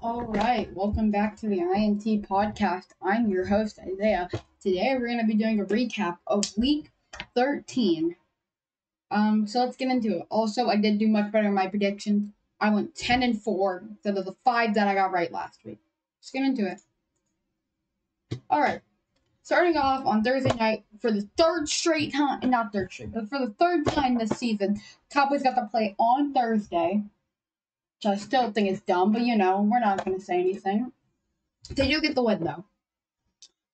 All right, welcome back to the INT podcast. I'm your host, Isaiah. Today we're going to be doing a recap of week 13. So let's get into it. Also, I did do much better in my predictions. I went 10-4 instead of the 5 that I got right last week. Let's get into it. All right, starting off on Thursday night for the third straight time, not third straight, but for the third time this season, Cowboys got to play on Thursday, which I still think is dumb, but we're not going to say anything. They do get the win though.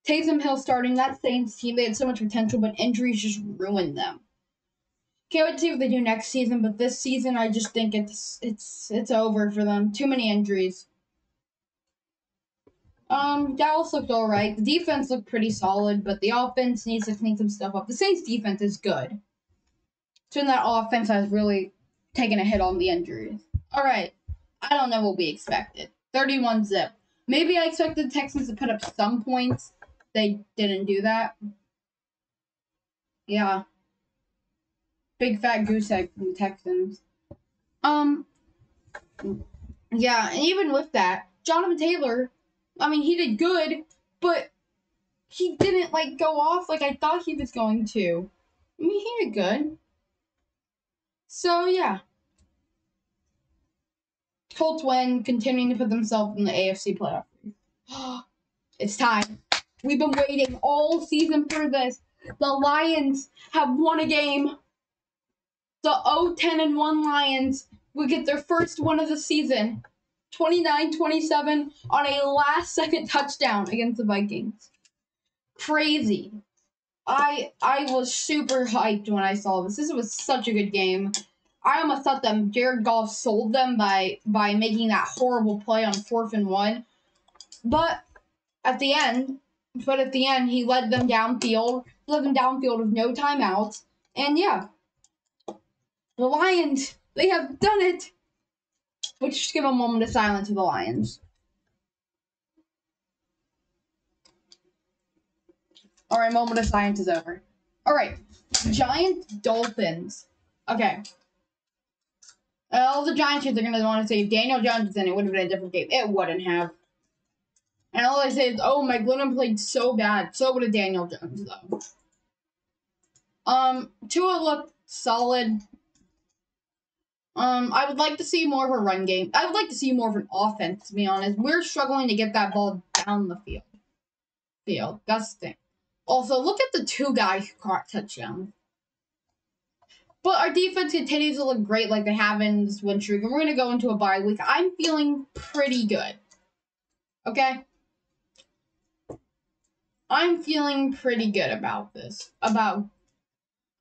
Taysom Hill starting that Saints team, they had so much potential, but injuries just ruined them. Can't wait to see what they do next season, but this season I just think it's over for them. Too many injuries. Dallas looked alright. The defense looked pretty solid, but the offense needs to clean some stuff up. The Saints defense is good. So that offense has really taken a hit on the injuries. Alright. I don't know what we expected. 31-zip. Maybe I expected the Texans to put up some points. They didn't do that. Yeah. Big fat goose egg from the Texans. Yeah, and even with that, Jonathan Taylor, he did good, but he didn't go off like I thought he was going to. He did good. So yeah. Colts win, continuing to put themselves in the AFC playoff. It's time. We've been waiting all season for this. The Lions have won a game. The 0-10-1 Lions will get their first win of the season. 29-27 on a last-second touchdown against the Vikings. Crazy. I was super hyped when I saw this. This was such a good game. I almost thought that Jared Goff sold them by making that horrible play on 4th and 1. But at the end, he led them downfield. With no timeouts. And yeah. The Lions, they have done it. Let's just give a moment of silence to the Lions. All right, moment of silence is over. All right, Giants, Dolphins. Okay. All the Giants fans are going to want to say if Daniel Jones was in it would have been a different game. It wouldn't have. And all I say is, oh, Mike Glennon played so bad. So would have Daniel Jones, though. Tua looked solid. I would like to see more of a run game. I would like to see more of an offense, to be honest. We're struggling to get that ball down the field. That's the thing. Also, look at the 2 guys who caught touchdowns. But our defense continues to look great like they have in this win streak. And we're going to go into a bye week. I'm feeling pretty good. Okay? I'm feeling pretty good about this.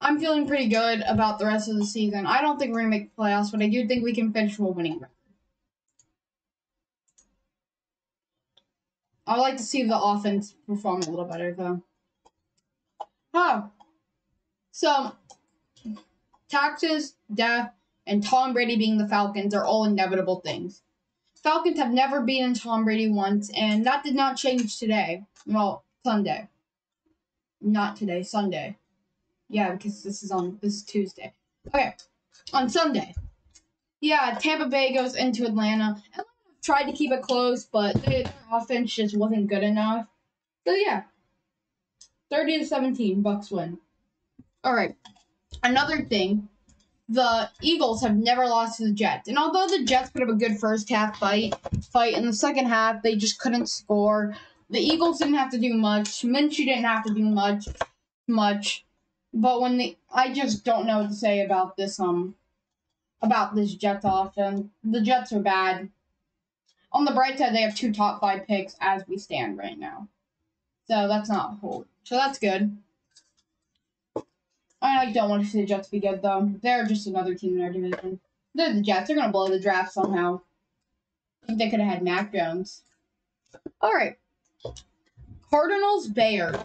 I'm feeling pretty good about the rest of the season. I don't think we're going to make the playoffs, but I do think we can finish with a winning record. I would like to see the offense perform a little better, though. So, taxes, death, and Tom Brady being the Falcons are all inevitable things. Falcons have never beaten Tom Brady once, and that did not change today. Well, Sunday. Not today, Sunday. Yeah, because this is Tuesday. Okay, on Sunday. Yeah, Tampa Bay goes into Atlanta. Atlanta tried to keep it close, but their offense just wasn't good enough. So yeah, 30-17, Bucks win. All right, another thing. The Eagles have never lost to the Jets. And although the Jets put up a good first half fight, in the second half, they just couldn't score. The Eagles didn't have to do much. Minshew didn't have to do much. But I just don't know what to say about this Jets offense. The Jets are bad. On the bright side, they have 2 top 5 picks as we stand right now. So that's not whole. So that's good. I don't want to see the Jets be good, though. They're just another team in our division. They're the Jets. They're going to blow the draft somehow. I think they could have had Mac Jones. All right. Cardinals, Bears.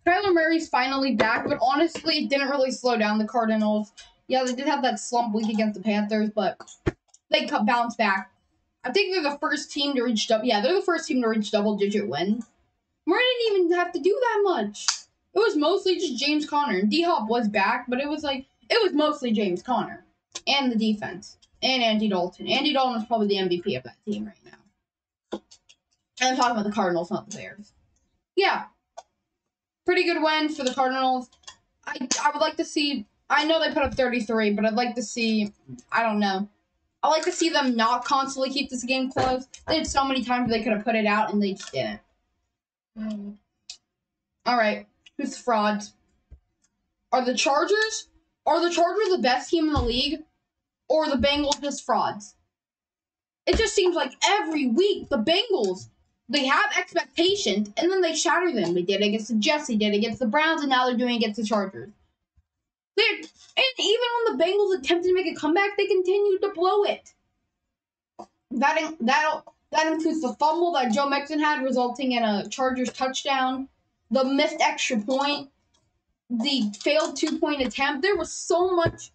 Kyler Murray's finally back, but honestly, it didn't really slow down the Cardinals. Yeah, they did have that slump week against the Panthers, but they bounced back. I think they're the first team to reach double-digit wins. We didn't even have to do that much. It was mostly just James Conner. And D-Hop was back, but it was mostly James Conner. And the defense. And Andy Dalton. Andy Dalton is probably the MVP of that team right now. And I'm talking about the Cardinals, not the Bears. Yeah. Pretty good win for the Cardinals. I would like to see, I know they put up 33, but I'd like to see, I don't know. I'd like to see them not constantly keep this game close. They had so many times they could have put it out, and they just didn't. All right. Who's the frauds? Are the Chargers the best team in the league? Or are the Bengals just frauds? It just seems like every week the Bengals, they have expectations, and then they shatter them. They did it against the Jets, they did it against the Browns, and now they're doing it against the Chargers. And even when the Bengals attempted to make a comeback, they continued to blow it. That includes the fumble that Joe Mixon had, resulting in a Chargers touchdown, the missed extra point, the failed 2-point attempt. There was so much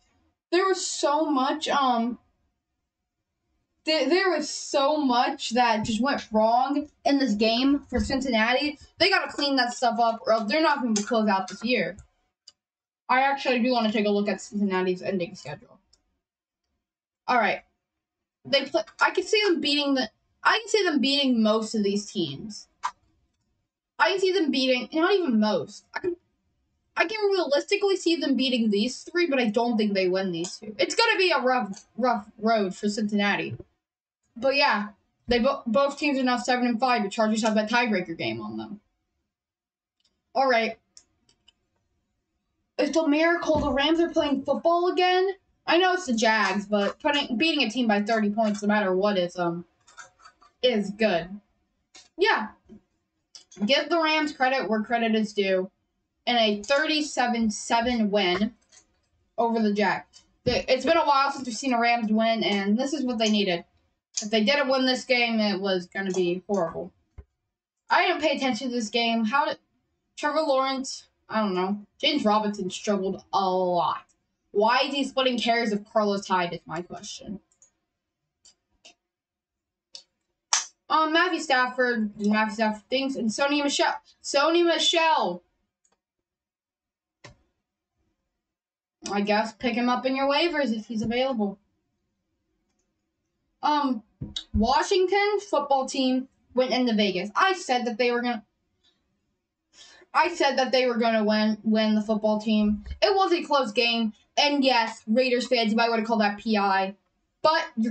that just went wrong in this game for Cincinnati. They got to clean that stuff up, or else they're not going to close out this year. I actually do want to take a look at Cincinnati's ending schedule. All right, I can see them beating most of these teams. I can see them beating, not even most. I can realistically see them beating these three, but I don't think they win these two. It's going to be a rough road for Cincinnati. But yeah, they both teams are now 7-5. The Chargers have that tiebreaker game on them. All right. It's a miracle the Rams are playing football again. I know it's the Jags, but beating a team by 30 points, no matter what, is good. Yeah, give the Rams credit where credit is due, in a 37-7 win over the Jags. It's been a while since we've seen a Rams win, and this is what they needed. If they didn't win this game, it was going to be horrible. I didn't pay attention to this game. How did Trevor Lawrence, I don't know. James Robinson struggled a lot. Why is he splitting carries with Carlos Hyde is my question. Matthew Stafford thinks, and Sony Michel. I guess pick him up in your waivers if he's available. Washington football team went into Vegas. I said that they were gonna win the football team. It was a close game, and yes, Raiders fans, you might want to call that PI. But if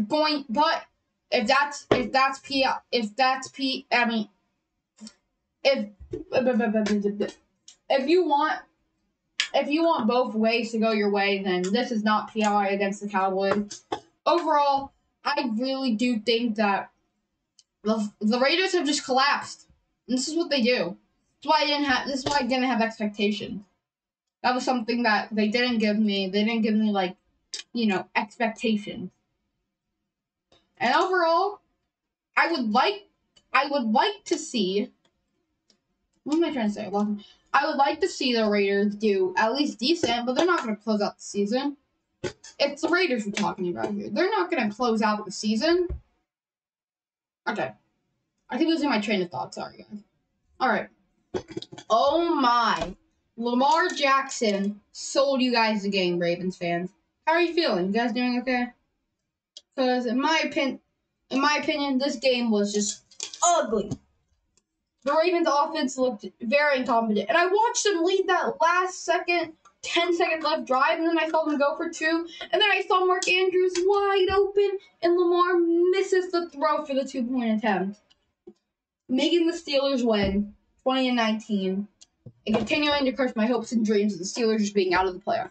you want both ways to go your way, then this is not PI against the Cowboys. Overall, I really do think that the Raiders have just collapsed. And this is what they do. This is why I didn't have expectations. That was something that they didn't give me. They didn't give me expectations. And overall, I would like to see. What am I trying to say? Well, I would like to see the Raiders do at least decent, but they're not going to close out the season. It's the Raiders we're talking about here. They're not going to close out the season. Okay. I keep losing my train of thought. Sorry, guys. All right. Oh, my. Lamar Jackson sold you guys the game, Ravens fans. How are you feeling? You guys doing okay? Because in my opinion, this game was just ugly. The Ravens offense looked very incompetent. And I watched them lead that last 10-second left drive, and then I saw them go for 2. And then I saw Mark Andrews wide open, and Lamar misses the throw for the 2-point attempt, making the Steelers win 20-19, and continuing to crush my hopes and dreams of the Steelers just being out of the playoff.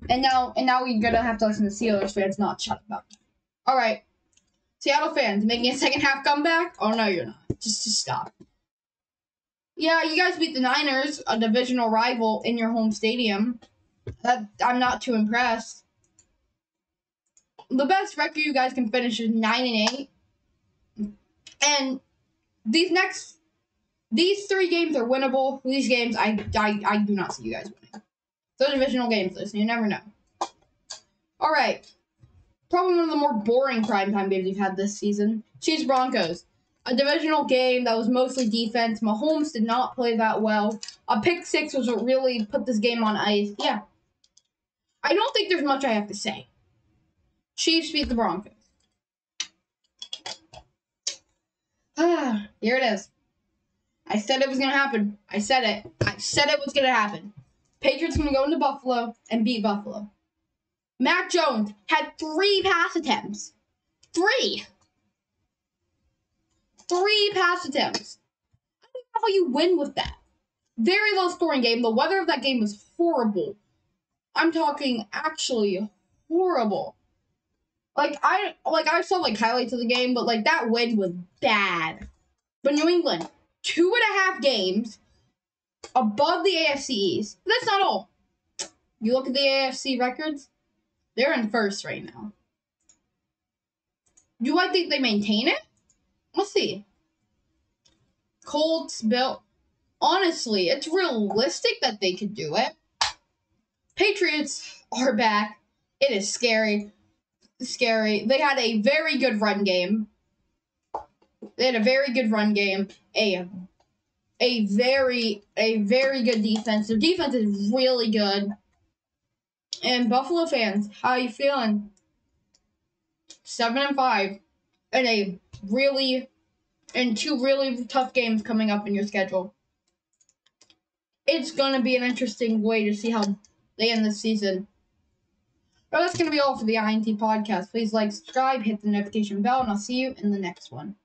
And now we're gonna have to listen to Steelers fans not shut up. All right, Seattle fans making a second half comeback. Oh no, you're not. Just stop. Yeah, you guys beat the Niners, a divisional rival, in your home stadium. I'm not too impressed. The best record you guys can finish is 9-8. And these 3 games are winnable. These games, I do not see you guys winning. So divisional games, listen, you never know. All right. Probably one of the more boring primetime games we've had this season. Chiefs Broncos. A divisional game that was mostly defense. Mahomes did not play that well. A pick 6 was what really put this game on ice. Yeah. I don't think there's much I have to say. Chiefs beat the Broncos. Here it is. I said it was going to happen. I said it. I said it was going to happen. Patriots going to go into Buffalo and beat Buffalo. Mac Jones had 3 pass attempts. 3 pass attempts. I don't know how you win with that. Very low scoring game. The weather of that game was horrible. I'm talking actually horrible. I saw highlights of the game, but that wind was bad. But New England, 2.5 games above the AFC East. But that's not all. You look at the AFC records, they're in first right now. Do I think they maintain it? Let's see. Colts, Bill. Honestly, it's realistic that they could do it. Patriots are back. It is scary. They had a very good run game. A very good defense. Their defense is really good. And Buffalo fans, how are you feeling? 7-5, and 2 really tough games coming up in your schedule. It's gonna be an interesting way to see how they end the season. Well, that's gonna be all for the INT podcast. Please like, subscribe, hit the notification bell, and I'll see you in the next one.